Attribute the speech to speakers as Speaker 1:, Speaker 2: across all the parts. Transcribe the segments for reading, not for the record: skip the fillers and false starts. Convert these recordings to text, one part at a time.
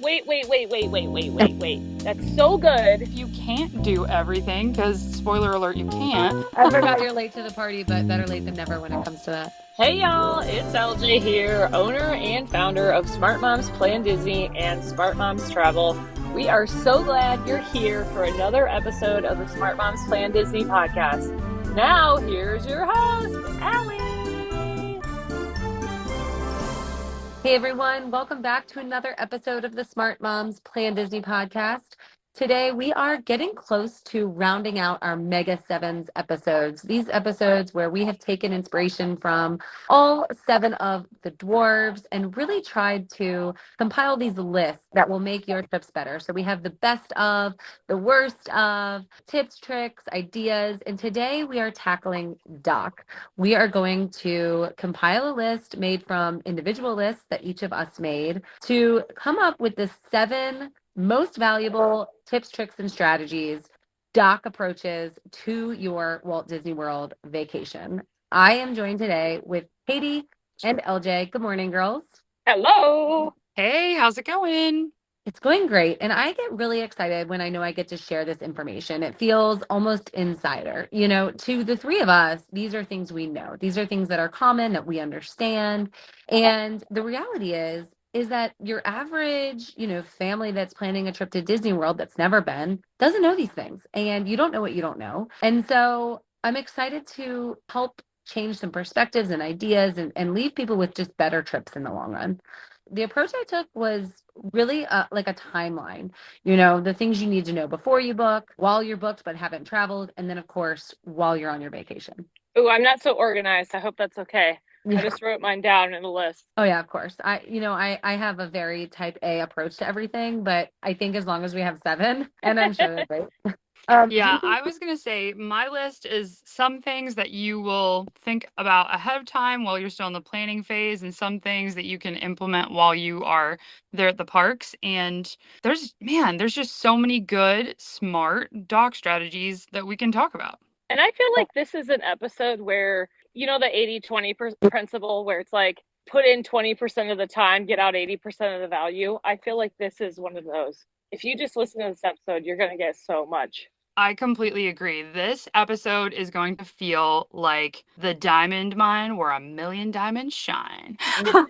Speaker 1: Wait. That's so good.
Speaker 2: You can't do everything because, spoiler alert, you can't.
Speaker 3: I forgot you're late to the party, but better late than never when it comes to that.
Speaker 1: Hey y'all, it's LJ here, owner and founder of Smart Moms Plan Disney and Smart Moms Travel. We are so glad you're here for another episode of the Smart Moms Plan Disney podcast. Now, here's your host, Allie.
Speaker 3: Hey everyone, welcome back to another episode of the Smart Moms Plan Disney podcast. Today we are getting close to rounding out our Mega Sevens episodes. These episodes where we have taken inspiration from all 7 of the dwarves and really tried to compile these lists that will make your trips better. So we have the best of, the worst of, tips, tricks, ideas, and today we are tackling Doc. We are going to compile a list made from individual lists that each of us made to come up with the 7 most valuable tips, tricks, and strategies Doc approaches to your Walt Disney World vacation. I am joined today with Katie and LJ. Good morning, girls.
Speaker 1: Hello.
Speaker 2: Hey, how's it going?
Speaker 3: It's going great. And I get really excited when I know I get to share this information. It feels almost insider. You know, to the 3 of us, these are things we know. These are things that are common, that we understand. And the reality is that your average, family that's planning a trip to Disney World that's never been doesn't know these things. And you don't know what you don't know. And so I'm excited to help change some perspectives and ideas and leave people with just better trips in the long run. The approach I took was really like a timeline, the things you need to know before you book, while you're booked but haven't traveled, and then, of course, while you're on your vacation.
Speaker 1: Ooh, I'm not so organized. I hope that's okay.
Speaker 3: Yeah.
Speaker 1: I just wrote mine down in the list.
Speaker 3: Oh, yeah, of course. I have a very type A approach to everything, but I think as long as we have 7, and I'm sure that's right.
Speaker 2: Yeah, I was going to say my list is some things that you will think about ahead of time while you're still in the planning phase, and some things that you can implement while you are there at the parks. And there's just so many good, smart dock strategies that we can talk about.
Speaker 1: And I feel like this is an episode where, the 80-20 principle, where it's like, put in 20% of the time, get out 80% of the value. I feel like this is one of those. If you just listen to this episode, you're going to get so much.
Speaker 2: I completely agree. This episode is going to feel like the diamond mine where a million diamonds shine.
Speaker 3: Oh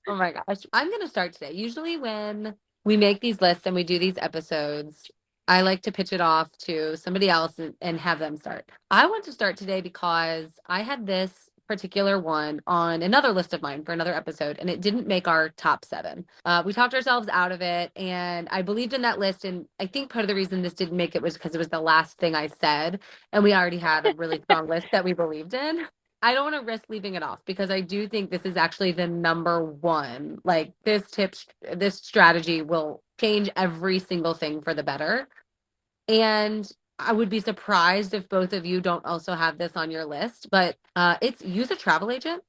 Speaker 3: my gosh. I'm going to start today. Usually when we make these lists and we do these episodes, I like to pitch it off to somebody else and have them start. I want to start today because I had this particular one on another list of mine for another episode, and it didn't make our top 7. We talked ourselves out of it, and I believed in that list, and I think part of the reason this didn't make it was because it was the last thing I said, and we already had a really strong list that we believed in. I don't want to risk leaving it off because I do think this is actually the number one. Like this strategy will change every single thing for the better. And I would be surprised if both of you don't also have this on your list, but it's use a travel agent.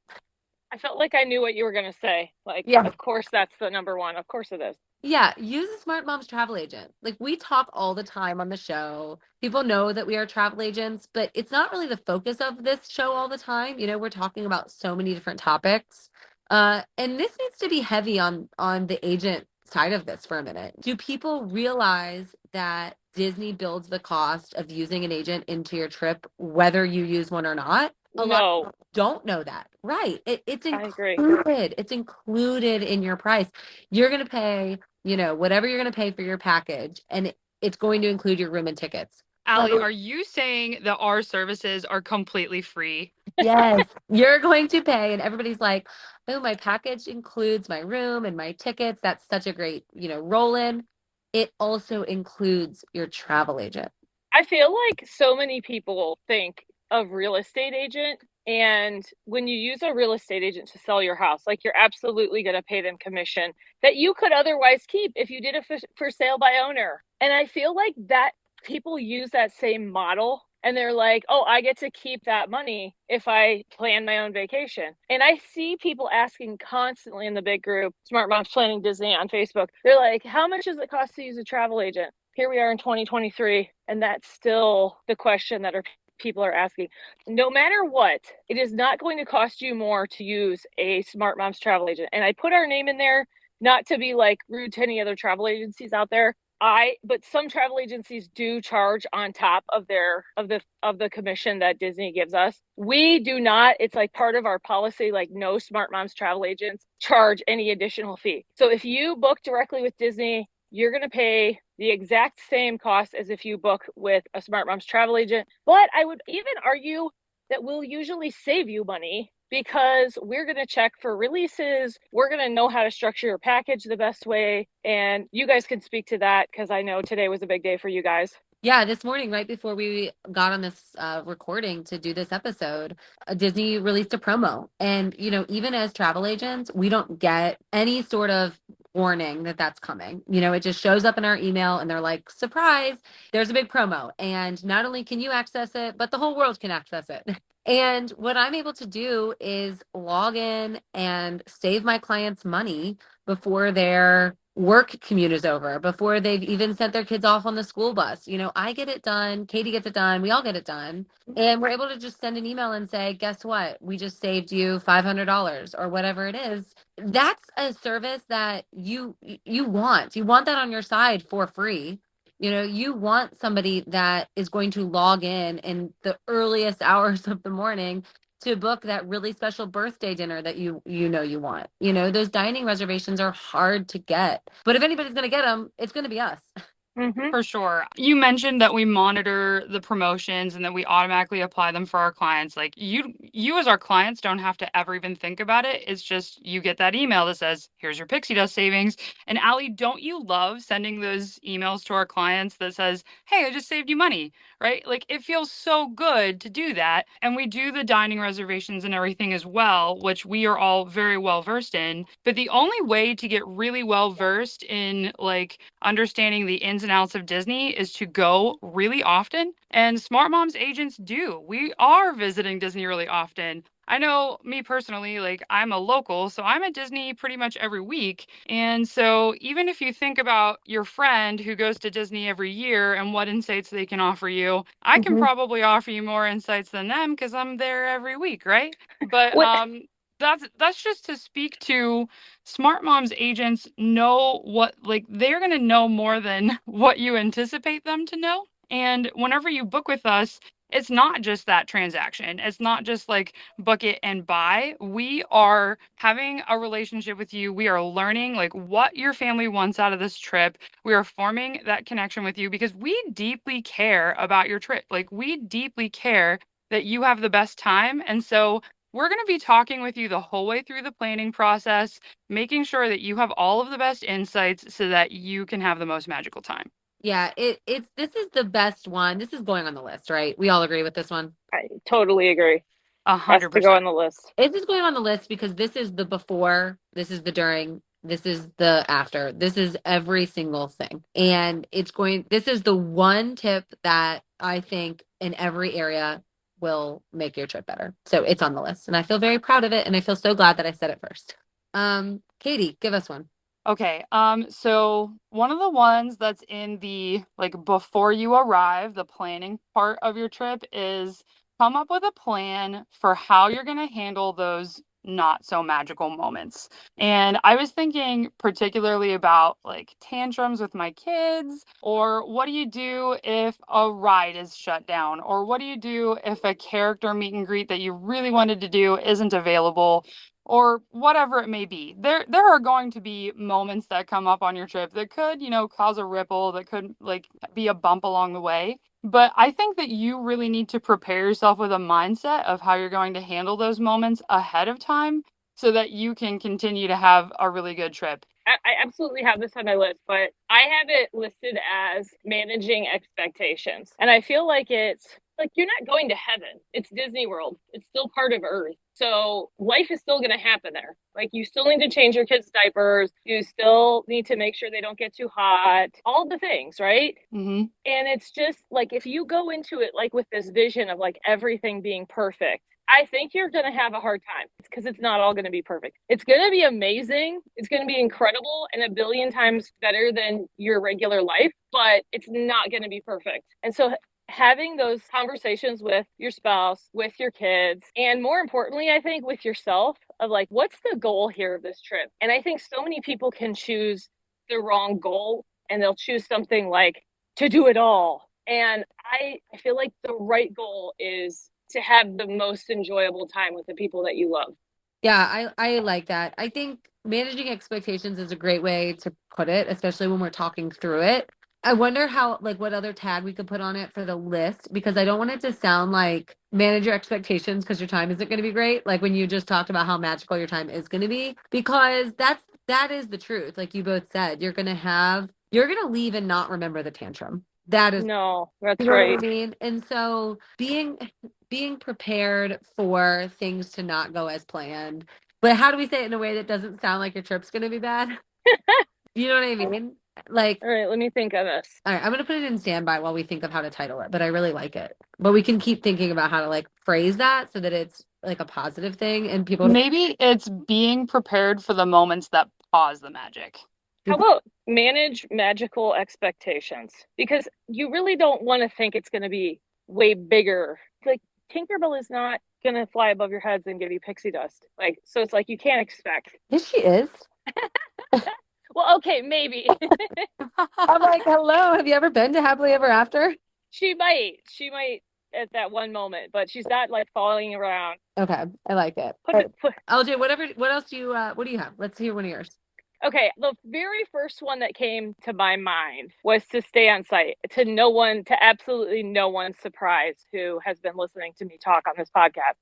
Speaker 1: I felt like I knew what you were going to say. Like,
Speaker 3: Yeah.
Speaker 1: Of course, that's the number one. Of course it is.
Speaker 3: Yeah, use a Smart Moms travel agent. Like we talk all the time on the show. People know that we are travel agents, but it's not really the focus of this show all the time. We're talking about so many different topics. And this needs to be heavy on the agent side of this for a minute. Do people realize that Disney builds the cost of using an agent into your trip, whether you use one or not? A lot of people don't know that. Right. It's included. It's included in your price. You're going to pay, whatever you're going to pay for your package, and it's going to include your room and tickets.
Speaker 2: Allie, are you saying that our services are completely free?
Speaker 3: Yes, you're going to pay, and everybody's like, oh, my package includes my room and my tickets. That's such a great, roll in. It also includes your travel agent.
Speaker 1: I feel like so many people think of real estate agent, and when you use a real estate agent to sell your house, like you're absolutely going to pay them commission that you could otherwise keep if you did a for sale by owner. And I feel like that people use that same model and they're like, oh, I get to keep that money if I plan my own vacation. And I see people asking constantly in the big group, Smart Moms Planning Disney on Facebook. They're like, how much does it cost to use a travel agent? Here we are in 2023, and that's still the question that people are asking. No matter what, it is not going to cost you more to use a Smart Moms travel agent. And I put our name in there not to be like rude to any other travel agencies out there, but some travel agencies do charge on top of the commission that Disney gives us. We do not. It's like part of our policy, like no Smart Moms travel agents charge any additional fee. So if you book directly with Disney, you're going to pay the exact same cost as if you book with a Smart Moms travel agent. But I would even argue that we'll usually save you money because we're going to check for releases. We're going to know how to structure your package the best way. And you guys can speak to that because I know today was a big day for you guys.
Speaker 3: Yeah, this morning, right before we got on this recording to do this episode, Disney released a promo. And, even as travel agents, we don't get any sort of warning that that's coming. It just shows up in our email and they're like, surprise, there's a big promo. And not only can you access it, but the whole world can access it. And what I'm able to do is log in and save my clients money before their work commute is over, before they've even sent their kids off on the school bus. I get it done. Katie gets it done. We all get it done. And we're able to just send an email and say, guess what? We just saved you $500 or whatever it is. That's a service that you want. You want that on your side for free. You want somebody that is going to log in the earliest hours of the morning to book that really special birthday dinner that you want. Those dining reservations are hard to get. But if anybody's going to get them, it's going to be us.
Speaker 1: Mm-hmm.
Speaker 2: For sure. You mentioned that we monitor the promotions and that we automatically apply them for our clients. Like you as our clients don't have to ever even think about it. It's just you get that email that says, here's your pixie dust savings. And Allie, don't you love sending those emails to our clients that says, hey, I just saved you money, right? Like it feels so good to do that. And we do the dining reservations and everything as well, which we are all very well versed in. But the only way to get really well versed in like understanding the ins and outs of Disney is to go really often. And Smart Moms agents do. We are visiting Disney really often. I know me personally, like I'm a local, so I'm at Disney pretty much every week. And so even if you think about your friend who goes to Disney every year and what insights they can offer you, I can probably offer you more insights than them because I'm there every week, right? But that's just to speak to Smart Moms agents know what, like, they're going to know more than what you anticipate them to know. And whenever you book with us, it's not just that transaction. It's not just like book it and buy. We are having a relationship with you. We are learning like what your family wants out of this trip. We are forming that connection with you because we deeply care about your trip. Like we deeply care that you have the best time. And so we're going to be talking with you the whole way through the planning process, making sure that you have all of the best insights so that you can have the most magical time.
Speaker 3: Yeah, this is the best one. This is going on the list, right? We all agree with this one.
Speaker 1: I totally agree. Has to go
Speaker 2: 100%.
Speaker 1: on the list.
Speaker 3: This is going on the list because this is the before, this is the during, this is the after, this is every single thing. And this is the one tip that I think in every area will make your trip better. So it's on the list and I feel very proud of it. And I feel so glad that I said it first. Katie, give us one.
Speaker 2: Okay, so one of the ones that's in the like before you arrive, the planning part of your trip is come up with a plan for how you're going to handle those not so magical moments. And I was thinking particularly about like tantrums with my kids, or what do you do if a ride is shut down, or what do you do if a character meet and greet that you really wanted to do isn't available, or whatever it may be. There are going to be moments that come up on your trip that could, cause a ripple, that could like be a bump along the way. But I think that you really need to prepare yourself with a mindset of how you're going to handle those moments ahead of time so that you can continue to have a really good trip.
Speaker 1: I absolutely have this on my list, but I have it listed as managing expectations. And I feel like it's like you're not going to heaven. It's Disney World. It's still part of Earth. So life is still going to happen there. Like you still need to change your kids' diapers. You still need to make sure they don't get too hot. All the things, right?
Speaker 2: Mm-hmm.
Speaker 1: And it's just like if you go into it like with this vision of like everything being perfect, I think you're going to have a hard time because it's not all going to be perfect. It's going to be amazing. It's going to be incredible and a billion times better than your regular life, but it's not going to be perfect. And so having those conversations with your spouse, with your kids, and more importantly, I think with yourself of like, what's the goal here of this trip? And I think so many people can choose the wrong goal and they'll choose something like to do it all. And I feel like the right goal is to have the most enjoyable time with the people that you love.
Speaker 3: Yeah, I like that. I think managing expectations is a great way to put it, especially when we're talking through it. I wonder how, like, what other tag we could put on it for the list, because I don't want it to sound like manage your expectations because your time isn't going to be great. Like when you just talked about how magical your time is going to be, because that is the truth. Like you both said, you're going to leave and not remember the tantrum. That is,
Speaker 1: No,
Speaker 3: you
Speaker 1: that's
Speaker 3: know what I
Speaker 1: right.
Speaker 3: mean? And so being prepared for things to not go as planned. But how do we say it in a way that doesn't sound like your trip's going to be bad? You know what I mean? Like,
Speaker 1: All right, let me think of this.
Speaker 3: all right, I'm going to put it in standby while we think of how to title it, but I really like it. But we can keep thinking about how to like phrase that so that it's like a positive thing and people.
Speaker 2: Maybe it's being prepared for the moments that pause the magic.
Speaker 1: How about manage magical expectations? Because you really don't want to think it's going to be way bigger. Like Tinkerbell is not going to fly above your heads and give you pixie dust. Like, so it's like you can't expect.
Speaker 3: Yes, she is.
Speaker 1: Well, okay, maybe.
Speaker 3: I'm like, hello, have you ever been to Happily Ever After?
Speaker 1: She might at that one moment, but she's not like falling around.
Speaker 3: Okay, I like it. LJ, what else what do you have? Let's hear one of yours.
Speaker 1: Okay, the very first one that came to my mind was to stay on site, to absolutely no one's surprise who has been listening to me talk on this podcast.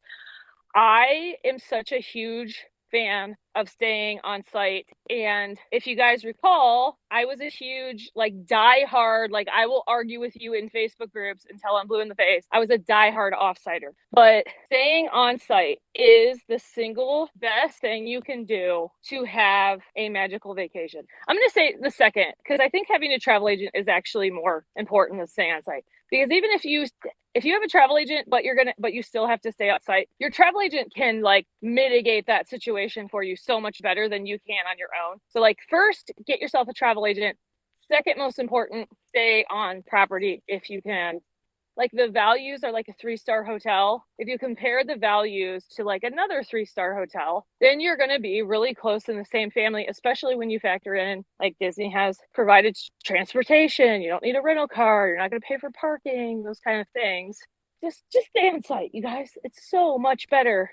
Speaker 1: I am such a huge fan of staying on site. And if you guys recall, I was a huge, like, die-hard, like, I will argue with you in Facebook groups until I'm blue in the face. I was a die-hard off-siter. But staying on site is the single best thing you can do to have a magical vacation. I'm going to say the second, because I think having a travel agent is actually more important than staying on site. Because even if you have a travel agent but you still have to stay outside, your travel agent can like mitigate that situation for you so much better than you can on your own. So like first, get yourself a travel agent. Second most important, stay on property if you can. Like the values are like a 3-star hotel. If you compare the values to like another 3-star hotel, then you're going to be really close in the same family, especially when you factor in like Disney has provided transportation. You don't need a rental car. You're not going to pay for parking, those kind of things. Just stay on site, you guys. It's so much better.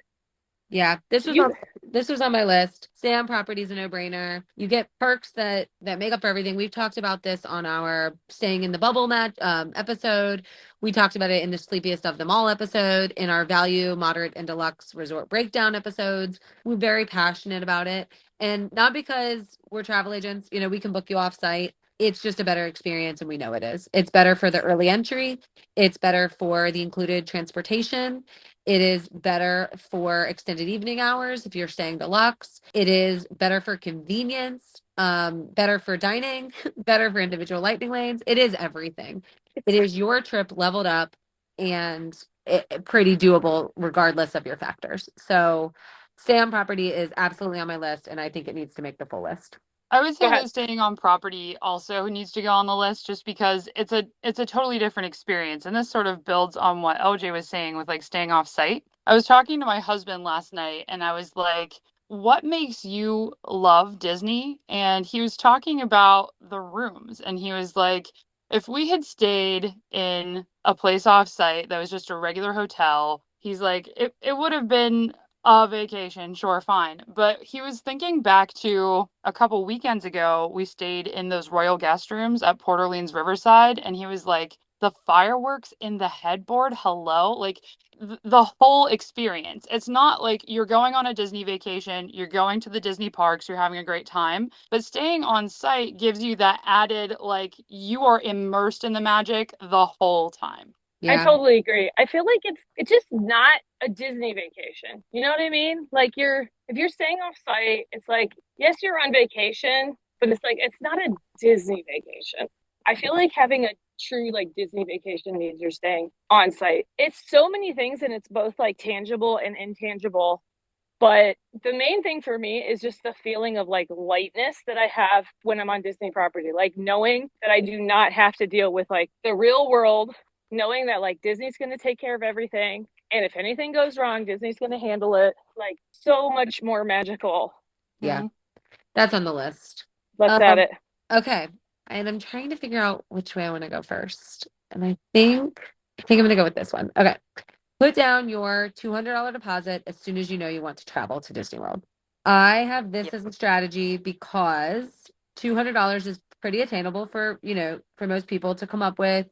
Speaker 3: Yeah, this was on my list. Stay on property is a no-brainer. You get perks that make up for everything. We've talked about this on our staying in the bubble episode. We talked about it in the sleepiest of them all episode, in our value, moderate, and deluxe resort breakdown episodes. We're very passionate about it. And not because we're travel agents, we can book you off site. It's just a better experience, and we know it is. It's better for the early entry. It's better for the included transportation. It is better for extended evening hours if you're staying deluxe. It is better for convenience, better for dining, better for individual lightning lanes. It is everything. It is your trip leveled up and pretty doable regardless of your factors. So stay on property is absolutely on my list, and I think it needs to make the full list.
Speaker 2: I would say that staying on property also needs to go on the list just because it's a totally different experience. And this sort of builds on what LJ was saying with like staying off site. I was talking to my husband last night and I was like, what makes you love Disney? And he was talking about the rooms and he was like, if we had stayed in a place off site that was just a regular hotel, he's like, it would have been a vacation, sure, fine. But he was thinking back to a couple weekends ago, we stayed in those royal guest rooms at Port Orleans Riverside, and he was like, the fireworks in the headboard, hello? Like the whole experience. It's not like you're going on a Disney vacation, you're going to the Disney parks, you're having a great time, but staying on site gives you that added, like, you are immersed in the magic the whole time.
Speaker 1: I totally agree. I feel like it's just not a Disney vacation. You know what I mean? Like if you're staying off site, it's like, yes, you're on vacation, but it's like it's not a Disney vacation. I feel like having a true like Disney vacation means you're staying on site. It's so many things and it's both like tangible and intangible. But the main thing for me is just the feeling of like lightness that I have when I'm on Disney property, like knowing that I do not have to deal with like the real world, knowing that like Disney's going to take care of everything. And if anything goes wrong, Disney's going to handle it. Like, so much more magical.
Speaker 3: Yeah,
Speaker 2: Mhm.
Speaker 3: that's on the list.
Speaker 1: Let's add
Speaker 3: Um,
Speaker 1: it.
Speaker 3: okay. And I'm trying to figure out which way I want to go first. And I think I'm gonna go with this one. Okay. Put down your $200 deposit as soon as you know you want to travel to Disney World. I have
Speaker 2: Yeah.
Speaker 3: this as a strategy because $200 is pretty attainable for, for most people to come up with,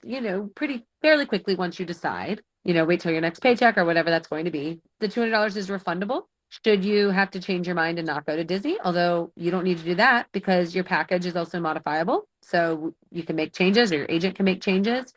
Speaker 3: pretty fairly quickly once you decide. Wait till your next paycheck or whatever that's going to be. The $200 is refundable should you have to change your mind and not go to Disney, although you don't need to do that because your package is also modifiable. So you can make changes or your agent can make changes.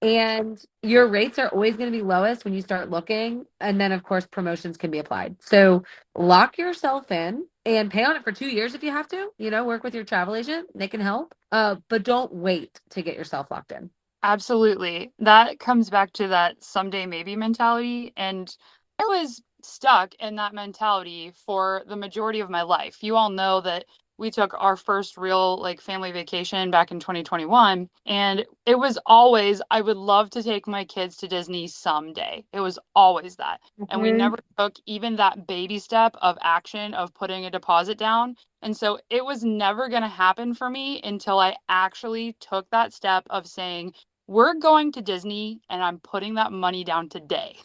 Speaker 3: And your rates are always going to be lowest when you start looking. And then, of course, promotions can be applied. So lock yourself in and pay on it for 2 years if you have to. Work with your travel agent. They can help. But don't wait to get yourself locked in.
Speaker 2: Absolutely. That comes back to that someday maybe mentality. And I was stuck in that mentality for the majority of my life. You all know that we took our first real like family vacation back in 2021. And it was always, I would love to take my kids to Disney someday. It was always that. And we never took even that baby step of action of putting a deposit down. And so it was never going to happen for me until I actually took that step of saying, we're going to Disney and I'm putting that money down today.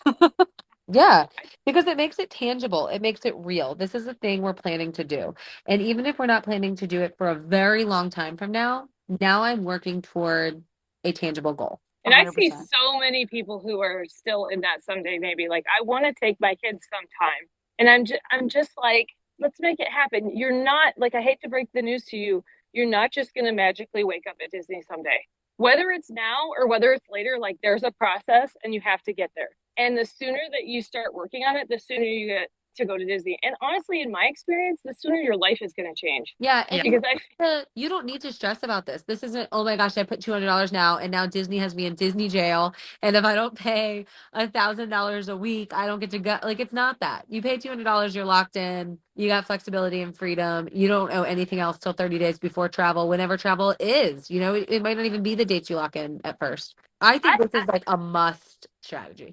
Speaker 3: Yeah, because it makes it tangible. It makes it real. This is a thing we're planning to do. And even if we're not planning to do it for a very long time from now I'm working toward a tangible goal.
Speaker 1: And I see
Speaker 2: 100%.
Speaker 1: so many people who are still in that someday maybe. Like, I want to take my kids sometime. And I'm just like, let's make it happen. You're not like, I hate to break the news to you, you're not just going to magically wake up at Disney someday. Whether it's now or whether it's later, like, there's a process and you have to get there. And the sooner that you start working on it, the sooner you get to go to Disney. And honestly, in my experience, the sooner your life is going to change.
Speaker 3: Yeah,
Speaker 2: Yeah.
Speaker 3: and
Speaker 1: Because
Speaker 3: you don't need to stress about this. This isn't, oh my gosh, I put $200 now, and now Disney has me in Disney jail. And if I don't pay $1,000 a week, I don't get to go. Like, it's not that. You pay $200, you're locked in. You got flexibility and freedom. You don't owe anything else till 30 days before travel, whenever travel is. It might not even be the dates you lock in at first. I
Speaker 1: I,
Speaker 3: think this is like a must strategy.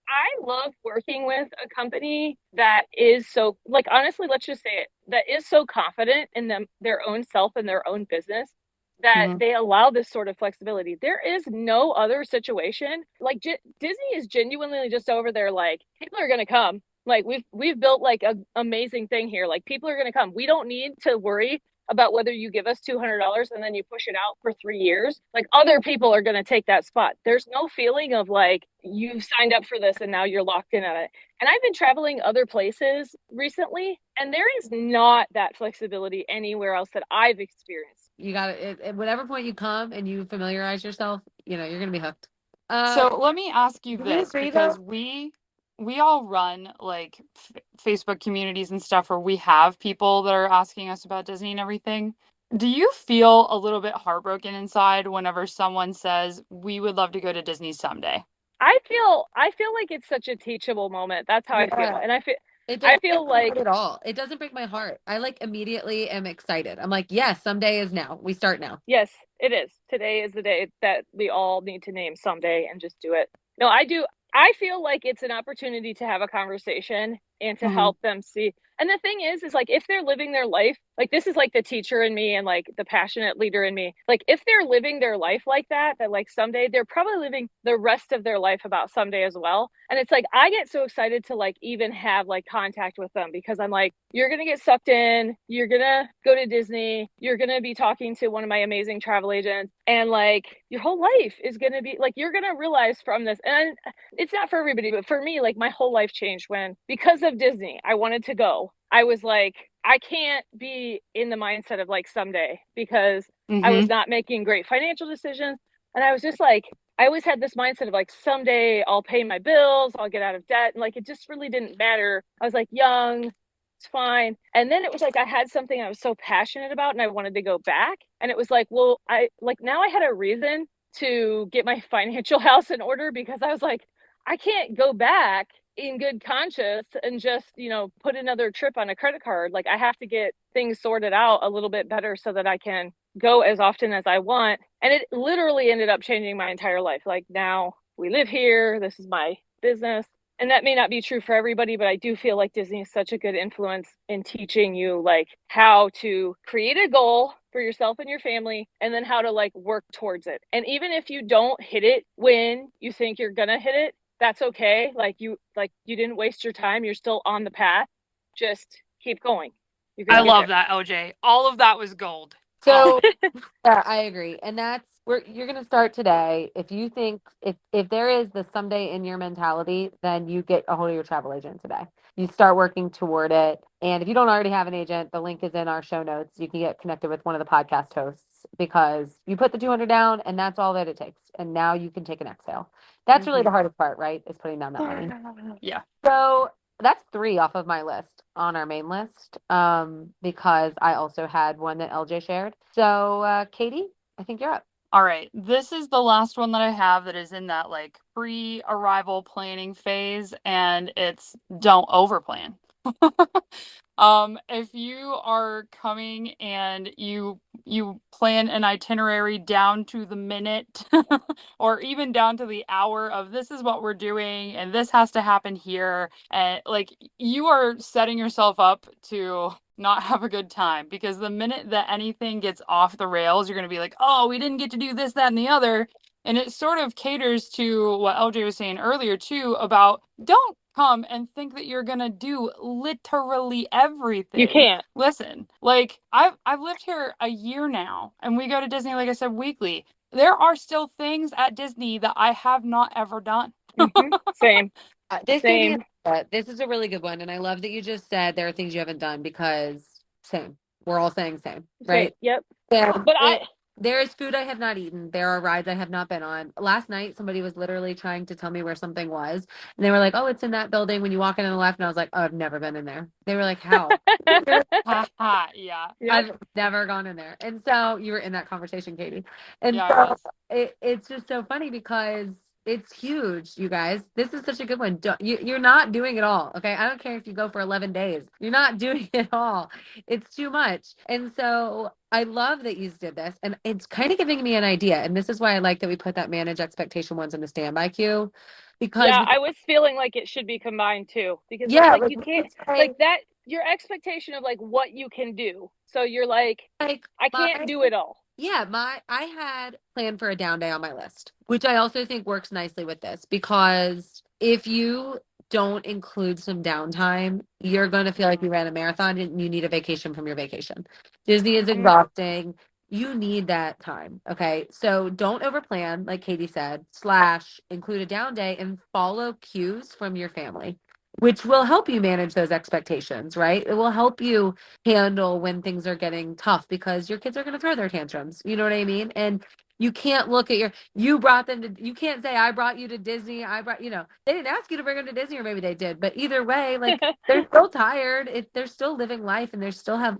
Speaker 1: I love working with a company that is so, like, honestly, let's just say it, that is so confident in their own self and their own business that
Speaker 2: Mhm.
Speaker 1: they allow this sort of flexibility. There is no other situation. Like, Disney is genuinely just over there, like, people are going to come. Like, we've built like an amazing thing here. Like, people are going to come. We don't need to worry about whether you give us $200 and then you push it out for 3 years. Like, other people are going to take that spot. There's no feeling of like you've signed up for this and now you're locked in on it. And I've been traveling other places recently, and there is not that flexibility anywhere else that I've experienced.
Speaker 3: You got it. At whatever point you come and you familiarize yourself, you're going to be hooked.
Speaker 2: So let me ask you
Speaker 3: Do you
Speaker 2: this
Speaker 3: agree though?
Speaker 2: because we all run like Facebook communities and stuff where we have people that are asking us about Disney and everything. Do you feel a little bit heartbroken inside whenever someone says we would love to go to Disney someday?
Speaker 1: I feel like it's such a teachable moment. That's how I feel.
Speaker 3: Yeah.
Speaker 1: And
Speaker 3: It
Speaker 1: I
Speaker 3: doesn't break
Speaker 1: feel
Speaker 3: my heart
Speaker 1: like,
Speaker 3: at all. It doesn't break my heart. I like immediately am excited. I'm like, yes, someday is now. We start now.
Speaker 1: yes, it is. Today is the day that we all need to name someday and just do it. No, I do. I feel like it's an opportunity to have a conversation and to
Speaker 2: Hmm.
Speaker 1: help them see. And the thing is like, if they're living their life, like, this is like the teacher in me and like the passionate leader in me. Like, if they're living their life like that like someday, they're probably living the rest of their life about someday as well. And it's like, I get so excited to like even have like contact with them because I'm like, you're going to get sucked in. You're going to go to Disney. You're going to be talking to one of my amazing travel agents. And like, your whole life is going to be like, you're going to realize from this. And it's not for everybody, but for me, like, my whole life changed when, because of Disney, I wanted to go. I was like, I can't be in the mindset of like someday because I was
Speaker 2: Hmm.
Speaker 1: not making great financial decisions. And I was just like, I always had this mindset of like, someday I'll pay my bills, I'll get out of debt. And like, it just really didn't matter. I was like young, it's fine. And then it was like, I had something I was so passionate about and I wanted to go back. And it was like, well, I like, now I had a reason to get my financial house in order because I was like, I can't go back in good conscience and just, put another trip on a credit card. Like, I have to get things sorted out a little bit better so that I can go as often as I want. And it literally ended up changing my entire life. Like, now we live here. This is my business. And that may not be true for everybody, but I do feel like Disney is such a good influence in teaching you like how to create a goal for yourself and your family and then how to like work towards it. And even if you don't hit it when you think you're going to hit it, that's okay. You didn't waste your time. You're still on the path. Just keep going. You're going
Speaker 2: I
Speaker 1: to get
Speaker 2: love
Speaker 1: there.
Speaker 2: that, OJ. All of that was gold.
Speaker 3: So yeah, I agree. And that's where you're going to start today. If you think if there is the someday in your mentality, then you get a hold of your travel agent today. You start working toward it. And if you don't already have an agent, the link is in our show notes. You can get connected with one of the podcast hosts because you put the 200 down and that's all that it takes. And now you can take an exhale. That's really the hardest part, right? Is putting down that money.
Speaker 2: Yeah.
Speaker 3: So that's 3 off of my list on our main list, because I also had one that LJ shared. So, Katie, I think you're up.
Speaker 2: All right. This is the last one that I have that is in that like pre-arrival planning phase, and it's don't overplan. If you are coming and you plan an itinerary down to the minute or even down to the hour of this is what we're doing and this has to happen here, and like you are setting yourself up to not have a good time, because the minute that anything gets off the rails, you're going to be like, oh, we didn't get to do this, that, and the other. And it sort of caters to what LJ was saying earlier, too, about don't come and think that you're going to do literally everything.
Speaker 1: You can't.
Speaker 2: Listen, like I've lived here a year now and we go to Disney, like I said, weekly. There are still things at Disney that I have not ever done.
Speaker 1: Same.
Speaker 3: This is a really good one, and I love that you just said there are things you haven't done because same. We're all saying same, right?
Speaker 1: Yep.
Speaker 3: So
Speaker 1: But
Speaker 3: there is food I have not eaten. There are rides I have not been on. Last night, somebody was literally trying to tell me where something was, and they were like, "Oh, it's in that building when you walk in on the left." And I was like, "Oh, I've never been in there." They were like, "How?"
Speaker 2: Yeah.
Speaker 1: Yep.
Speaker 3: I've never gone in there. And so you were in that conversation, Katie. And
Speaker 2: Yeah, I
Speaker 3: so
Speaker 2: was.
Speaker 3: it's just so funny because it's huge, you guys. This is such a good one. You're not doing it all. Okay. I don't care if you go for 11 days. You're not doing it all. It's too much. And so I love that you did this. And it's kind of giving me an idea. And this is why I like that we put that manage expectation ones in the standby queue. Because
Speaker 1: Yeah, I was feeling like it should be combined too, because it's
Speaker 3: yeah,
Speaker 1: like you can't like that your expectation of like what you can do. So you're like I can't do it all.
Speaker 3: Yeah, I had planned for a down day on my list, which I also think works nicely with this because if you don't include some downtime, you're going to feel like you ran a marathon and you need a vacation from your vacation. Disney is exhausting. You need that time. Okay. So don't overplan, like Katie said, / include a down day and follow cues from your family, which will help you manage those expectations, right? It will help you handle when things are getting tough because your kids are going to throw their tantrums. You know what I mean? And you can't look at you brought them to, you can't say, I brought you to Disney. They didn't ask you to bring them to Disney, or maybe they did. But either way, like they're still tired. They're still living life and they still have,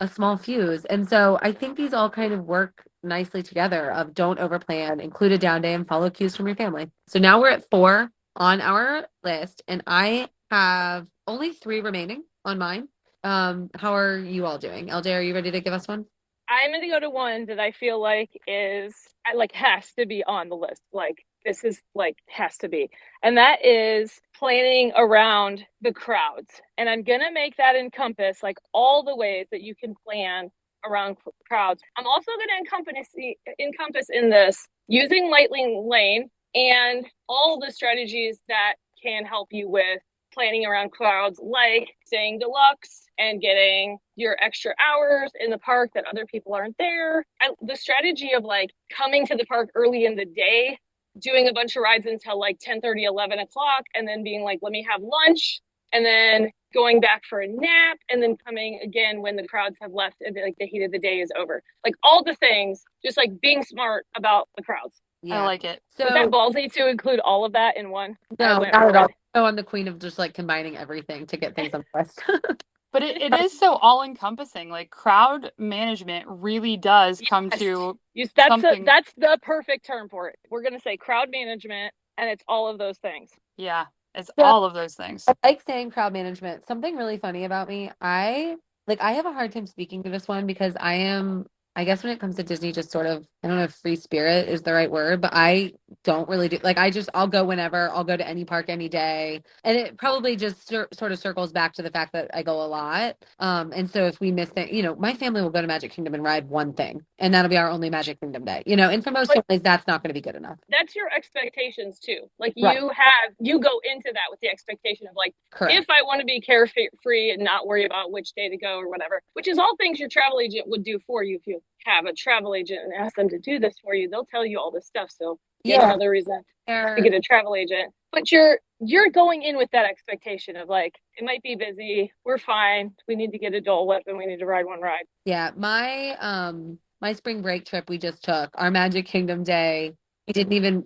Speaker 3: a small fuse. And so I think these all kind of work nicely together of don't overplan, include a down day and follow cues from your family. So now we're at 4 on our list and I have only 3 remaining on mine. How are you all doing? LJ, are you ready to give us one?
Speaker 1: I'm going to go to one that I feel like has to be on the list. Like this is like has to be. And that is planning around the crowds. And I'm going to make that encompass like all the ways that you can plan around crowds. I'm also going to encompass in this using Lightning Lane and all the strategies that can help you with planning around crowds, like staying deluxe and getting your extra hours in the park that other people aren't there. The strategy of like coming to the park early in the day, doing a bunch of rides until like 10:30, 11 o'clock, and then being like, let me have lunch, and then going back for a nap, and then coming again when the crowds have left and like the heat of the day is over. Like all the things, just like being smart about the crowds.
Speaker 2: I like it.
Speaker 1: So was that ballsy to include all of that in one?
Speaker 3: No, not at all. So I'm the queen of just like combining everything to get things on the list.
Speaker 2: But it is so all encompassing. Like crowd management really does come to something.
Speaker 1: That's the perfect term for it. We're gonna say crowd management, and it's all of those things.
Speaker 2: Yeah, it's all of those things.
Speaker 3: I like saying crowd management. Something really funny about me, I have a hard time speaking to this one because I am I guess when it comes to Disney, just sort of, I don't know if free spirit is the right word, but I don't really do, like, I'll go whenever, I'll go to any park any day. And it probably just sort of circles back to the fact that I go a lot. And so if we miss it, my family will go to Magic Kingdom and ride one thing, and that'll be our only Magic Kingdom day, and for most
Speaker 1: But
Speaker 3: families, that's not going to be good enough.
Speaker 1: that's your expectations too. Like
Speaker 3: Right.
Speaker 1: you go into that with the expectation of like,
Speaker 3: Correct.
Speaker 1: if I want to be carefree and not worry about which day to go or whatever, which is all things your travel agent would do for you. If you have a travel agent and ask them to do this for you, they'll tell you all this stuff. So yet another reason to get a travel agent. But you're going in with that expectation of like, it might be busy, we're fine, we need to get a Dole Whip and we need to ride one ride.
Speaker 3: Yeah, my spring break trip we just took, our Magic Kingdom day,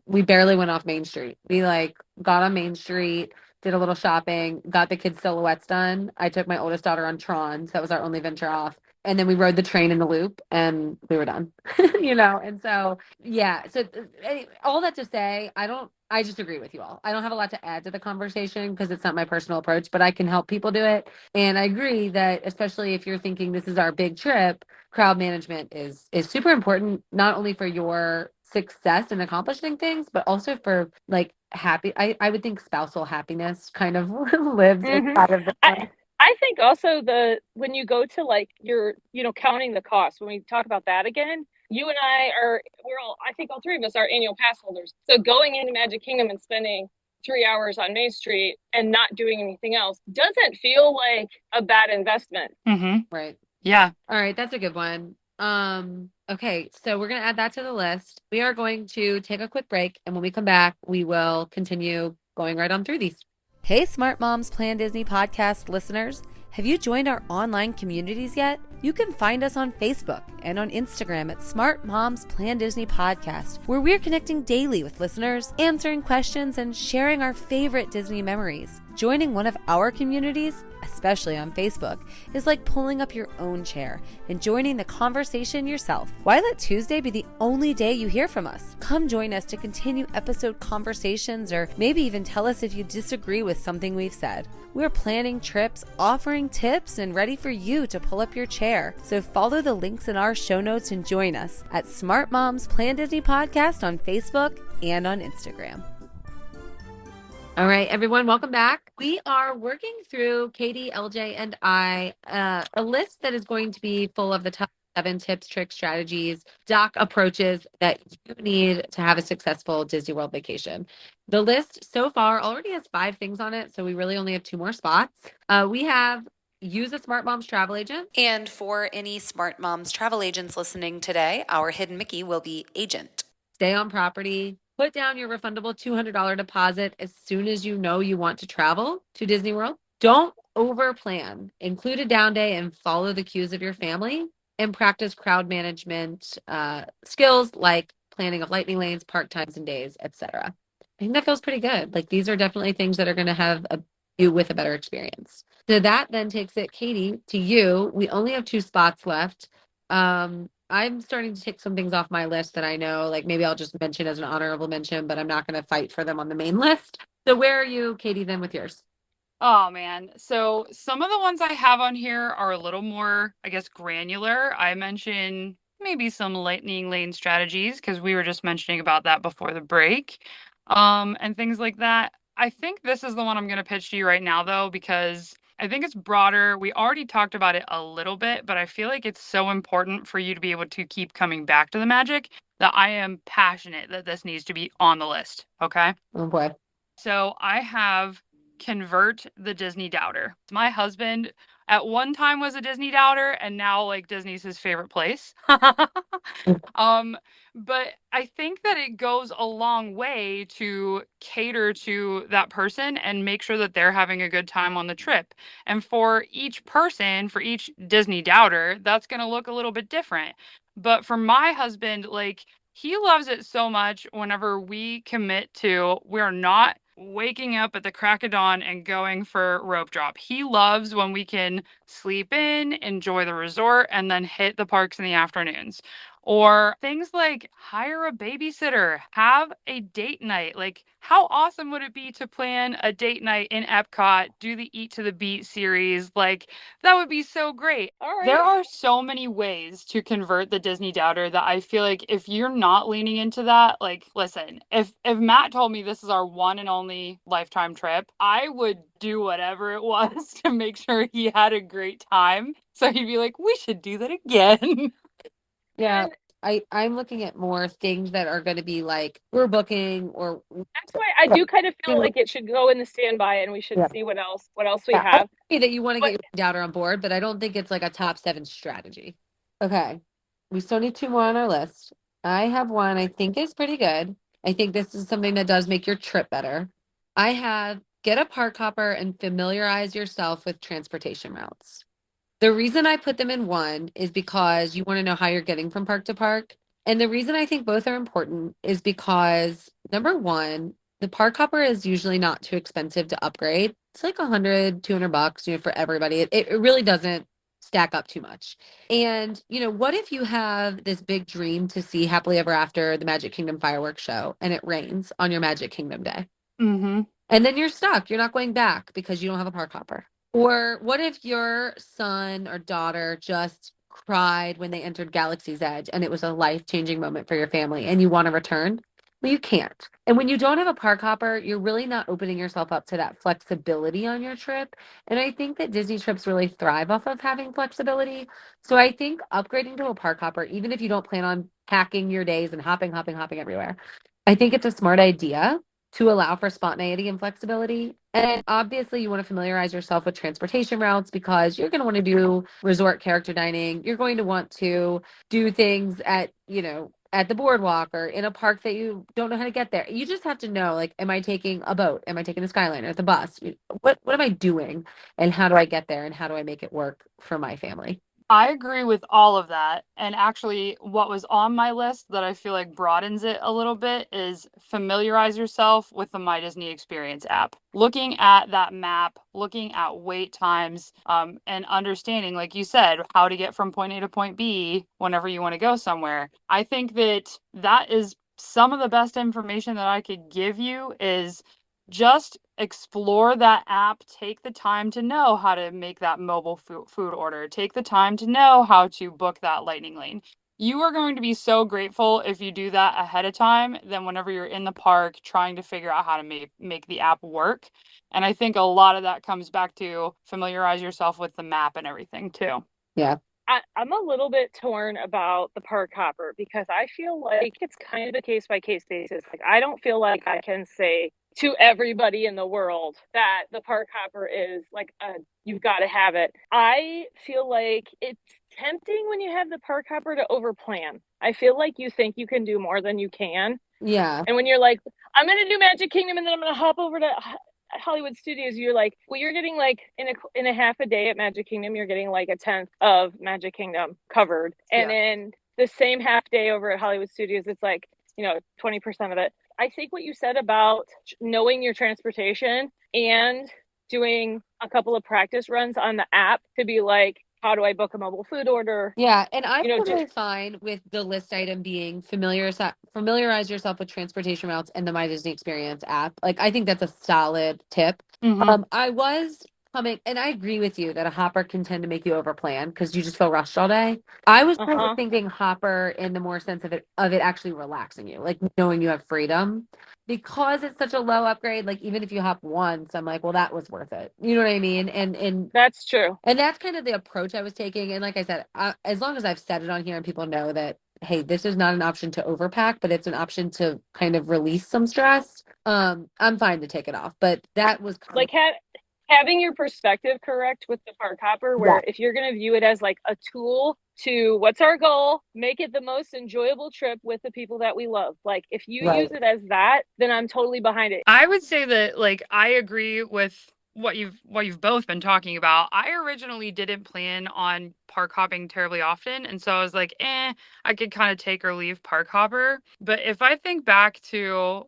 Speaker 3: we barely went off Main Street. We like got on Main Street, did a little shopping, got the kids' silhouettes done. I took my oldest daughter on Tron, so that was our only venture off. And then we rode the train in the loop and we were done. And so yeah, so all that to say, I just agree with you all. I don't have a lot to add to the conversation because it's not my personal approach, but I can help people do it. And I agree that especially if you're thinking this is our big trip, crowd management is super important, not only for your success in accomplishing things, but also for like I would think spousal happiness kind of lives inside of the
Speaker 1: I think also when you go to like you're counting the cost, when we talk about that again, you and I think all three of us are annual pass holders. So going into Magic Kingdom and spending 3 hours on Main Street and not doing anything else doesn't feel like a bad investment.
Speaker 2: Mm-hmm.
Speaker 3: Right.
Speaker 2: Yeah.
Speaker 3: All right. That's a good one. Okay. So we're going to add that to the list. We are going to take a quick break. And when we come back, we will continue going right on through these. Hey, Smart Moms Plan Disney podcast listeners. Have you joined our online communities yet? You can find us on Facebook and on Instagram at Smart Moms Plan Disney Podcast, where we're connecting daily with listeners, answering questions, and sharing our favorite Disney memories. Joining one of our communities, especially on Facebook, is like pulling up your own chair and joining the conversation yourself. Why let Tuesday be the only day you hear from us? Come join us to continue episode conversations, or maybe even tell us if you disagree with something we've said. We're planning trips, offering tips, and ready for you to pull up your chair. So follow the links in our show notes and join us at Smart Moms Plan Disney Podcast on Facebook and on Instagram. All right, everyone, welcome back. We are working through, Katie, LJ, and I, a list that is going to be full of the top 7 tips, tricks, strategies, Doc approaches that you need to have a successful Disney World vacation. The list so far already has 5 things on it, so we really only have 2 more spots. We have use a Smart Moms travel agent.
Speaker 4: And for any Smart Moms travel agents listening today, our hidden Mickey will be agent.
Speaker 3: Stay on property. Put down your refundable $200 deposit as soon as you know you want to travel to Disney World. Don't overplan. Include a down day and follow the cues of your family, and practice crowd management skills like planning of lightning lanes, park times and days, etc. I think that feels pretty good. Like, these are definitely things that are going to have you with a better experience. So that then takes it, Katie, to you. We only have 2 spots left. I'm starting to take some things off my list that I know, like maybe I'll just mention as an honorable mention, but I'm not going to fight for them on the main list. So where are you, Katie, then with yours?
Speaker 2: Oh, man. So some of the ones I have on here are a little more, I guess, granular. I mentioned maybe some lightning lane strategies because we were just mentioning about that before the break, and things like that. I think this is the one I'm going to pitch to you right now, though, because I think it's broader. We already talked about it a little bit, but I feel like it's so important for you to be able to keep coming back to the magic that I am passionate that this needs to be on the list. Okay.
Speaker 3: Oh boy.
Speaker 2: So I have convert the Disney doubter. My husband at one time was a Disney doubter, and now like Disney's his favorite place. But I think that it goes a long way to cater to that person and make sure that they're having a good time on the trip. And for each person, for each Disney doubter, that's going to look a little bit different. But for my husband, like, he loves it so much whenever we commit to, we're not waking up at the crack of dawn and going for rope drop. He loves when we can sleep in, enjoy the resort, and then hit the parks in the afternoons. Or things like hire a babysitter, have a date night. Like, how awesome would it be to plan a date night in Epcot, do the Eat to the Beat series? Like, that would be so great.
Speaker 1: All right.
Speaker 2: There are so many ways to convert the Disney doubter that I feel like if you're not leaning into that, like, listen, if Matt told me this is our one and only lifetime trip, I would do whatever it was to make sure he had a great time. So he'd be like, we should do that again.
Speaker 3: Yeah.
Speaker 1: And
Speaker 3: I'm looking at more things that are going to be like we're booking or
Speaker 1: that's why I do kind of feel like it should go in the standby and we should
Speaker 3: yeah.
Speaker 1: see what else we
Speaker 3: Yeah, I
Speaker 1: have.
Speaker 3: agree that you want to
Speaker 1: But
Speaker 3: get your doubter on board, but I don't think it's like a top 7 strategy. Okay. We still need 2 more on our list. I have one I think is pretty good. I think this is something that does make your trip better. I have get a park hopper and familiarize yourself with transportation routes. The reason I put them in one is because you want to know how you're getting from park to park. And the reason I think both are important is because number one, the park hopper is usually not too expensive to upgrade. It's like 100, $200, for everybody. It really doesn't stack up too much. And, what if you have this big dream to see Happily Ever After, the Magic Kingdom fireworks show, and it rains on your Magic Kingdom day?
Speaker 2: Mm-hmm.
Speaker 3: And then you're stuck. You're not going back because you don't have a park hopper. Or what if your son or daughter just cried when they entered Galaxy's Edge and it was a life-changing moment for your family and you want to return? Well, you can't. And when you don't have a park hopper, you're really not opening yourself up to that flexibility on your trip. And I think that Disney trips really thrive off of having flexibility. So I think upgrading to a park hopper, even if you don't plan on packing your days and hopping everywhere, I think it's a smart idea to allow for spontaneity and flexibility. And obviously, you want to familiarize yourself with transportation routes because you're going to want to do resort character dining. You're going to want to do things at the boardwalk or in a park that you don't know how to get there. You just have to know, like, am I taking a boat? Am I taking the Skyliner, the bus? What am I doing? And how do I get there? And how do I make it work for my family?
Speaker 2: I agree with all of that. And actually, what was on my list that I feel like broadens it a little bit is familiarize yourself with the My Disney Experience app. Looking at that map, looking at wait times, and understanding, like you said, how to get from point A to point B whenever you want to go somewhere. I think that is some of the best information that I could give you is just explore that app. Take the time to know how to make that mobile food order. Take the time to know how to book that lightning lane. You are going to be so grateful if you do that ahead of time than whenever you're in the park trying to figure out how to make the app work. And I think a lot of that comes back to familiarize yourself with the map and everything too.
Speaker 3: Yeah.
Speaker 1: I'm a little bit torn about the park hopper because I feel like it's kind of a case by case basis. Like, I don't feel like I can say to everybody in the world that the park hopper is like you've got to have it. I feel like it's tempting when you have the park hopper to overplan. I feel like you think you can do more than you can.
Speaker 3: Yeah.
Speaker 1: And when you're like, I'm going to do Magic Kingdom and then I'm going to hop over to Hollywood Studios, you're like, well, you're getting like in a half a day at Magic Kingdom, you're getting like a tenth of Magic Kingdom covered. And in the same half day over at Hollywood Studios, it's like, 20% of it. I think what you said about knowing your transportation and doing a couple of practice runs on the app to be like, how do I book a mobile food order?
Speaker 3: Yeah, and I'm totally fine with the list item being familiarize yourself with transportation routes and the My Disney Experience app. Like, I think that's a solid tip. I was coming, and I agree with you that a hopper can tend to make you overplan because you just feel rushed all day. I was kind of thinking hopper in the more sense of it actually relaxing you, like knowing you have freedom. Because it's such a low upgrade, like even if you hop once, I'm like, well, that was worth it. You know what I mean? And
Speaker 1: that's true.
Speaker 3: And that's kind of the approach I was taking. And like I said, as long as I've said it on here and people know that, hey, this is not an option to overpack, but it's an option to kind of release some stress. I'm fine to take it off. But that was
Speaker 1: like having your perspective correct with the park hopper, where if you're going to view it as like a tool to what's our goal, make it the most enjoyable trip with the people that we love. Like, if you use it as that, then I'm totally behind it.
Speaker 2: I would say that, like, I agree with what you've both been talking about. I originally didn't plan on park hopping terribly often. And so I was like, I could kind of take or leave park hopper. But if I think back to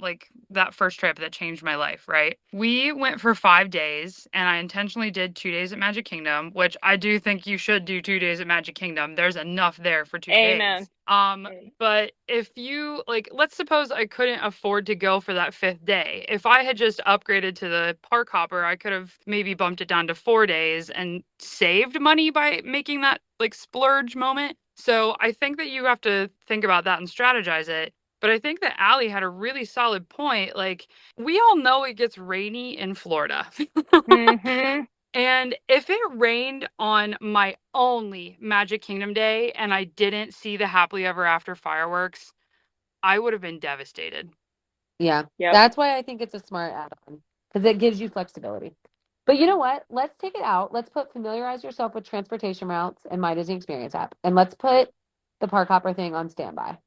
Speaker 2: like that first trip that changed my life, right? We went for 5 days and I intentionally did 2 days at Magic Kingdom, which I do think you should do 2 days at Magic Kingdom. There's enough there for 2 days.
Speaker 1: Amen.
Speaker 2: But if you like, let's suppose I couldn't afford to go for that 5th day. If I had just upgraded to the park hopper, I could have maybe bumped it down to 4 days and saved money by making that like splurge moment. So I think that you have to think about that and strategize it. But I think that Allie had a really solid point. Like, we all know it gets rainy in Florida.
Speaker 1: Mm-hmm.
Speaker 2: And if it rained on my only Magic Kingdom day and I didn't see the happily ever after fireworks, I would have been devastated.
Speaker 3: Yeah.
Speaker 1: Yep.
Speaker 3: That's why I think it's a smart add-on because it gives you flexibility. But you know what? Let's take it out. Let's put familiarize yourself with transportation routes and My Disney Experience app. And let's put the park hopper thing on standby.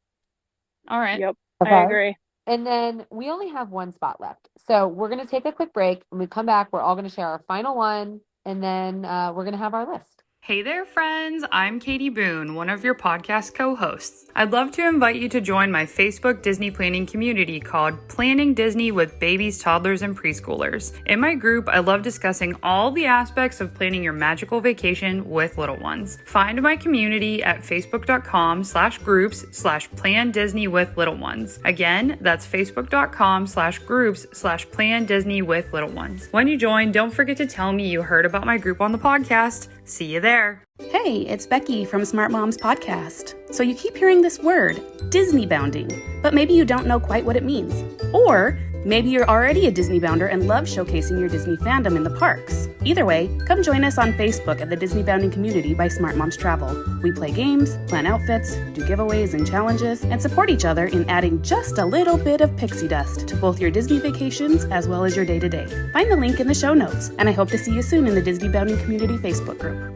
Speaker 2: All right.
Speaker 1: Yep. I
Speaker 3: Okay.
Speaker 1: agree.
Speaker 3: And then we only have one spot left. So we're going to take a quick break. When we come back, we're all going to share our final one. And then we're going to have our list.
Speaker 2: Hey there, friends. I'm Katie Boone, one of your podcast co-hosts. I'd love to invite you to join my Facebook Disney planning community called Planning Disney with Babies, Toddlers, and Preschoolers. In my group, I love discussing all the aspects of planning your magical vacation with little ones. Find my community at facebook.com/groups/plan Disney with little ones. Again, that's facebook.com/groups/plan Disney with little ones. When you join, don't forget to tell me you heard about my group on the podcast. See you there.
Speaker 5: Hey, it's Becky from Smart Moms Podcast. So you keep hearing this word, Disney bounding, but maybe you don't know quite what it means. Or maybe you're already a Disney bounder and love showcasing your Disney fandom in the parks. Either way, come join us on Facebook at the Disney Bounding Community by Smart Moms Travel. We play games, plan outfits, do giveaways and challenges, and support each other in adding just a little bit of pixie dust to both your Disney vacations as well as your day-to-day. Find the link in the show notes, and I hope to see you soon in the Disney Bounding Community Facebook group.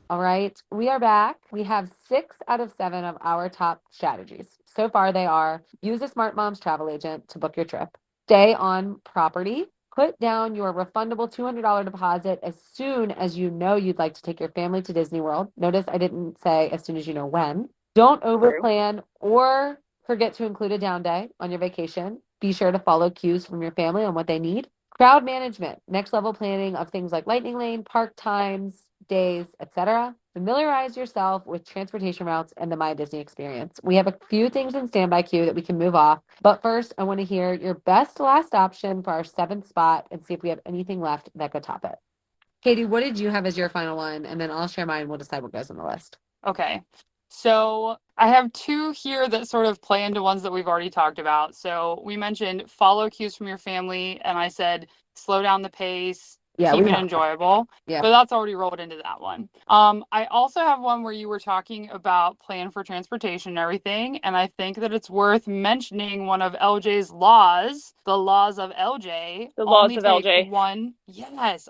Speaker 3: All right, we are back. We have 6 out of 7 of our top strategies. So far, they are use a Smart Moms travel agent to book your trip, stay on property, put down your refundable $200 deposit as soon as you know you'd like to take your family to Disney World. Notice I didn't say as soon as you know when. Don't overplan or forget to include a down day on your vacation. Be sure to follow cues from your family on what they need. Crowd management, next level planning of things like lightning lane, park times, days, etc. Familiarize yourself with transportation routes and the My Disney experience. We have a few things in standby queue that we can move off, but first I want to hear your best last option for our 7th spot and see if we have anything left that could top it. Katie, what did you have as your final one? And then I'll share mine. We'll decide what goes on the list.
Speaker 2: Okay. So I have 2 here that sort of play into ones that we've already talked about. So we mentioned follow cues from your family, and I said slow down the pace, keep it enjoyable.
Speaker 3: Yeah.
Speaker 2: But that's already rolled into that one. I also have one where you were talking about plan for transportation and everything, and I think that it's worth mentioning one of LJ's laws, the laws of LJ.
Speaker 1: The laws of LJ.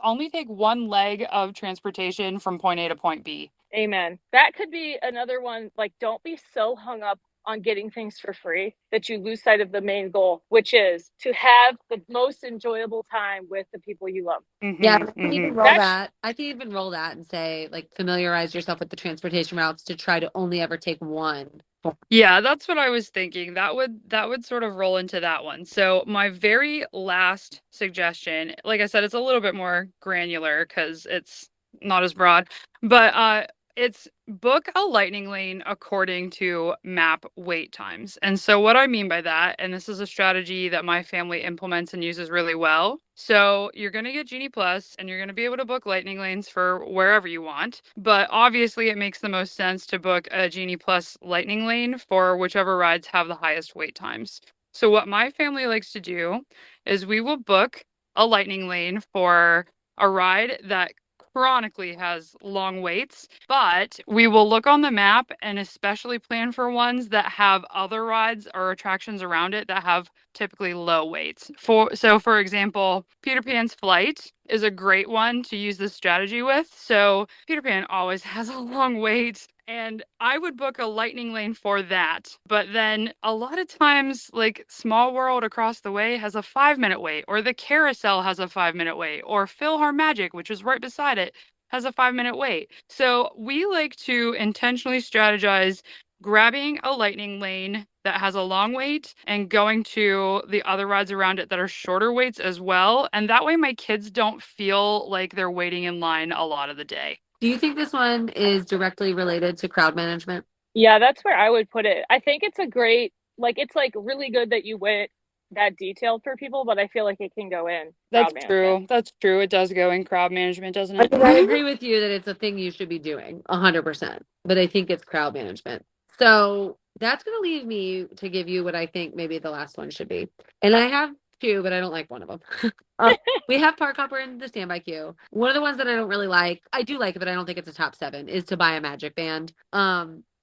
Speaker 2: Only take one leg of transportation from point A to point B.
Speaker 1: Amen. That could be another one. Like, don't be so hung up on getting things for free that you lose sight of the main goal, which is to have the most enjoyable time with the people you love.
Speaker 2: Mm-hmm,
Speaker 3: yeah, I can even roll that. I can even roll that and say, like, familiarize yourself with the transportation routes to try to only ever take one.
Speaker 2: Yeah, that's what I was thinking. That would sort of roll into that one. So my very last suggestion, like I said, it's a little bit more granular because it's not as broad, but it's book a lightning lane according to map wait times. And so what I mean by that, and this is a strategy that my family implements and uses really well. So you're going to get Genie Plus and you're going to be able to book lightning lanes for wherever you want. But obviously it makes the most sense to book a Genie Plus lightning lane for whichever rides have the highest wait times. So what my family likes to do is we will book a lightning lane for a ride that chronically has long waits, but we will look on the map and especially plan for ones that have other rides or attractions around it that have typically low waits. For example, Peter Pan's Flight is a great one to use this strategy with. So Peter Pan always has a long wait, and I would book a lightning lane for that. But then a lot of times, like Small World across the way has a 5-minute wait, or the Carousel has a 5-minute wait, or PhilharMagic, which is right beside it, has a 5-minute wait. So we like to intentionally strategize grabbing a lightning lane that has a long wait and going to the other rides around it that are shorter waits as well. And that way my kids don't feel like they're waiting in line a lot of the day.
Speaker 3: Do you think this one is directly related to crowd management?
Speaker 1: Yeah, that's where I would put it. I think it's a great, like, it's like really good that you went that detailed for people, but I feel like it can go in
Speaker 2: That's
Speaker 1: crowd management.
Speaker 2: true. That's true. It does go in crowd management, doesn't
Speaker 3: I
Speaker 2: it?
Speaker 3: mean, I agree with you that it's a thing you should be doing 100%, but I think it's crowd management. So that's going to leave me to give you what I think maybe the last one should be. And I have two, but I don't like one of them. We have Park Hopper in the standby queue. One of the ones that I don't really like, I do like it, but I don't think it's a top 7, is to buy a magic band.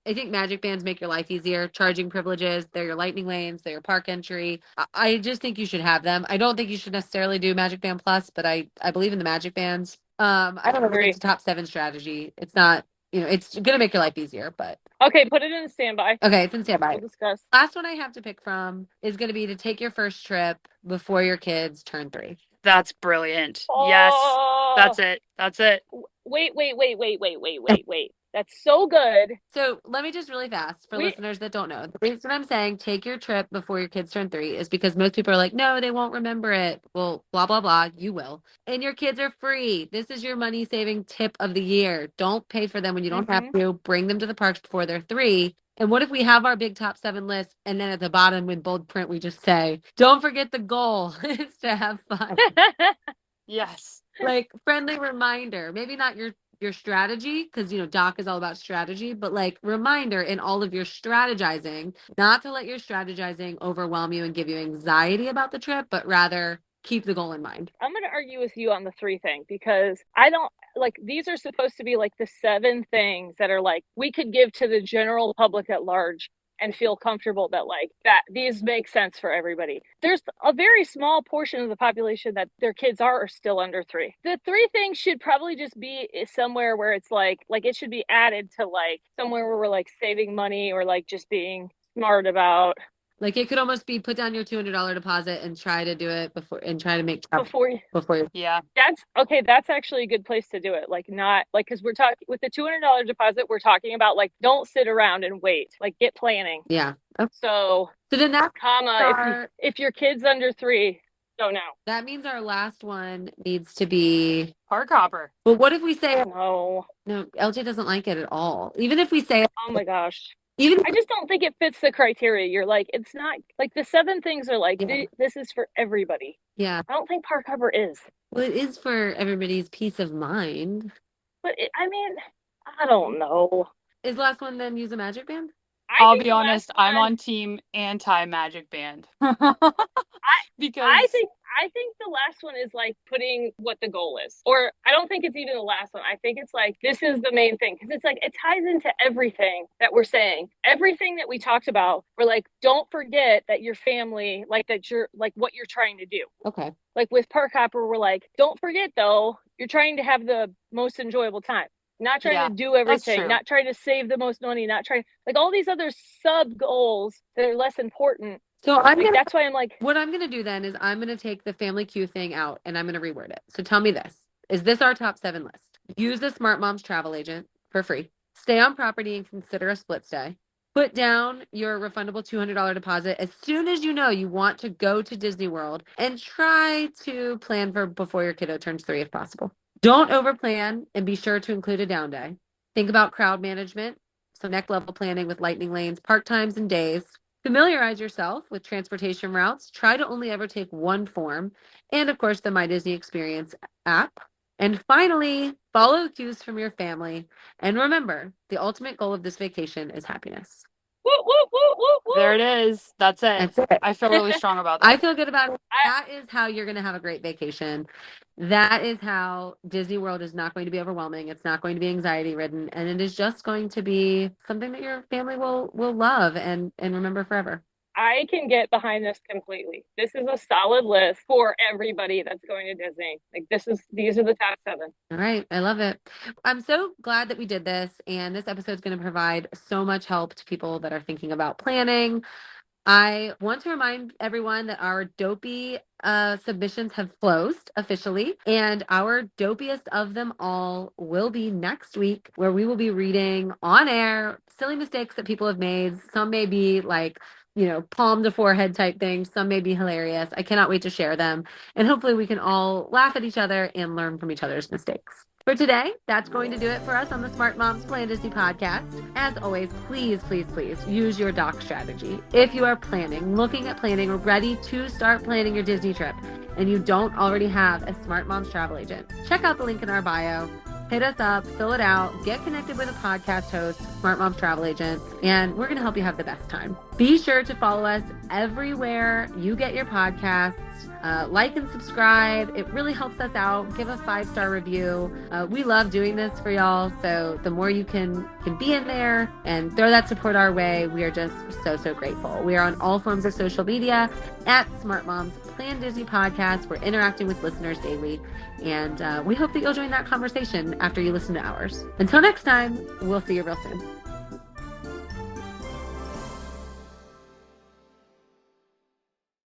Speaker 3: I think magic bands make your life easier. Charging privileges, they're your lightning lanes, they're your park entry. I just think you should have them. I don't think you should necessarily do Magic Band Plus, but I believe in the magic bands. I don't know if it's a top 7 strategy. It's not, it's going to make your life easier, but.
Speaker 1: Okay, put it in standby.
Speaker 3: Okay, it's in standby.
Speaker 1: We'll discuss.
Speaker 3: Last one I have to pick from is going to be to take your first trip before your kids turn 3.
Speaker 2: That's brilliant.
Speaker 1: Oh.
Speaker 2: Yes, that's it. That's it.
Speaker 1: Wait. That's so good.
Speaker 3: So let me just really fast for listeners that don't know. The reason I'm saying take your trip before your kids turn 3 is because most people are like, no, they won't remember it. Well, blah, blah, blah. You will. And your kids are free. This is your money saving tip of the year. Don't pay for them when you don't have to. Bring them to the parks before they're 3. And what if we have our big top 7 list and then at the bottom in bold print, we just say, don't forget the goal is to have fun.
Speaker 2: Yes.
Speaker 3: Like friendly reminder, maybe not your strategy, because Doc is all about strategy, but like reminder in all of your strategizing, not to let your strategizing overwhelm you and give you anxiety about the trip, but rather keep the goal in mind.
Speaker 1: I'm going to argue with you on the 3 thing because I don't like, these are supposed to be like the 7 things that are like we could give to the general public at large and feel comfortable that like that these make sense for everybody. There's a very small portion of the population that their kids are still under 3. The 3 things should probably just be somewhere where it's like it should be added to like somewhere where we're like saving money or like just being smart about.
Speaker 3: Like it could almost be put down your $200 deposit and try to do it before and try to make before you.
Speaker 2: Yeah.
Speaker 1: That's okay. That's actually a good place to do it. Like not like, cause we're talking with the $200 deposit, we're talking about like, don't sit around and wait, like get planning.
Speaker 3: Yeah. Okay.
Speaker 1: So
Speaker 3: then that
Speaker 1: if your kid's under 3, don't know.
Speaker 3: That means our last one needs to be
Speaker 2: Park Hopper.
Speaker 3: But what if we say
Speaker 1: no,
Speaker 3: LJ doesn't like it at all. Even if we say,
Speaker 1: oh my gosh. I just don't think it fits the criteria. You're like, it's not like the 7 things are like, this is for everybody.
Speaker 3: Yeah.
Speaker 1: I don't think Park Hopper is.
Speaker 3: Well, it is for everybody's peace of mind.
Speaker 1: But I mean, I don't know.
Speaker 3: Is the last one then use a magic band?
Speaker 2: I'll be honest, I'm on team anti-magic band. Because
Speaker 1: I think the last one is like putting what the goal is. Or I don't think it's even the last one. I think it's like this is the main thing because it's like it ties into everything that we're saying. Everything that we talked about, we're like, don't forget that your family, like that you're like what you're trying to do.
Speaker 3: Okay.
Speaker 1: Like with Park Hopper, we're like, don't forget though, you're trying to have the most enjoyable time. Not trying to do everything, not trying to save the most money, not trying like all these other sub goals that are less important.
Speaker 3: So
Speaker 1: that's why I'm like,
Speaker 3: what I'm going to do then is I'm going to take the family queue thing out and I'm going to reword it. So tell me this, is this our top 7 list? Use the Smart Moms travel agent for free. Stay on property and consider a split stay. Put down your refundable $200 deposit as soon as you know you want to go to Disney World and try to plan for before your kiddo turns 3 if possible. Don't overplan and be sure to include a down day. Think about crowd management, so next level planning with lightning lanes, park times, and days. Familiarize yourself with transportation routes. Try to only ever take one form. And of course, the My Disney Experience app. And finally, follow cues from your family. And remember, the ultimate goal of this vacation is happiness.
Speaker 1: Woo, woo, woo, woo, woo.
Speaker 2: There it is. That's it.
Speaker 3: That's it.
Speaker 2: I feel really strong about that.
Speaker 3: I feel good about it. That is how you're going to have a great vacation. That is how Disney World is not going to be overwhelming. It's not going to be anxiety ridden. And it is just going to be something that your family will love and remember forever.
Speaker 1: I can get behind this completely. This is a solid list for everybody that's going to Disney. Like these are the top 7.
Speaker 3: All right. I love it. I'm so glad that we did this. And this episode is going to provide so much help to people that are thinking about planning. I want to remind everyone that our Dopey submissions have closed officially, and our dopiest of them all will be next week, where we will be reading on air silly mistakes that people have made. Some may be like, palm to forehead type things. Some may be hilarious. I cannot wait to share them. And hopefully we can all laugh at each other and learn from each other's mistakes. For today, that's going to do it for us on the Smart Moms Plan Disney podcast. As always, please, please, please use your doc strategy. If you are looking at planning, or ready to start planning your Disney trip, and you don't already have a Smart Moms travel agent, check out the link in our bio. Hit us up, fill it out, get connected with a podcast host, Smart Moms travel agent, and we're going to help you have the best time. Be sure to follow us everywhere you get your podcasts. Like and subscribe. It really helps us out. Give a 5-star review. We love doing this for y'all. So the more you can be in there and throw that support our way, we are just so, so grateful. We are on all forms of social media at Smart Moms Plan Disney Podcast. We're interacting with listeners daily. And we hope that you'll join that conversation after you listen to ours. Until next time, we'll see you real soon.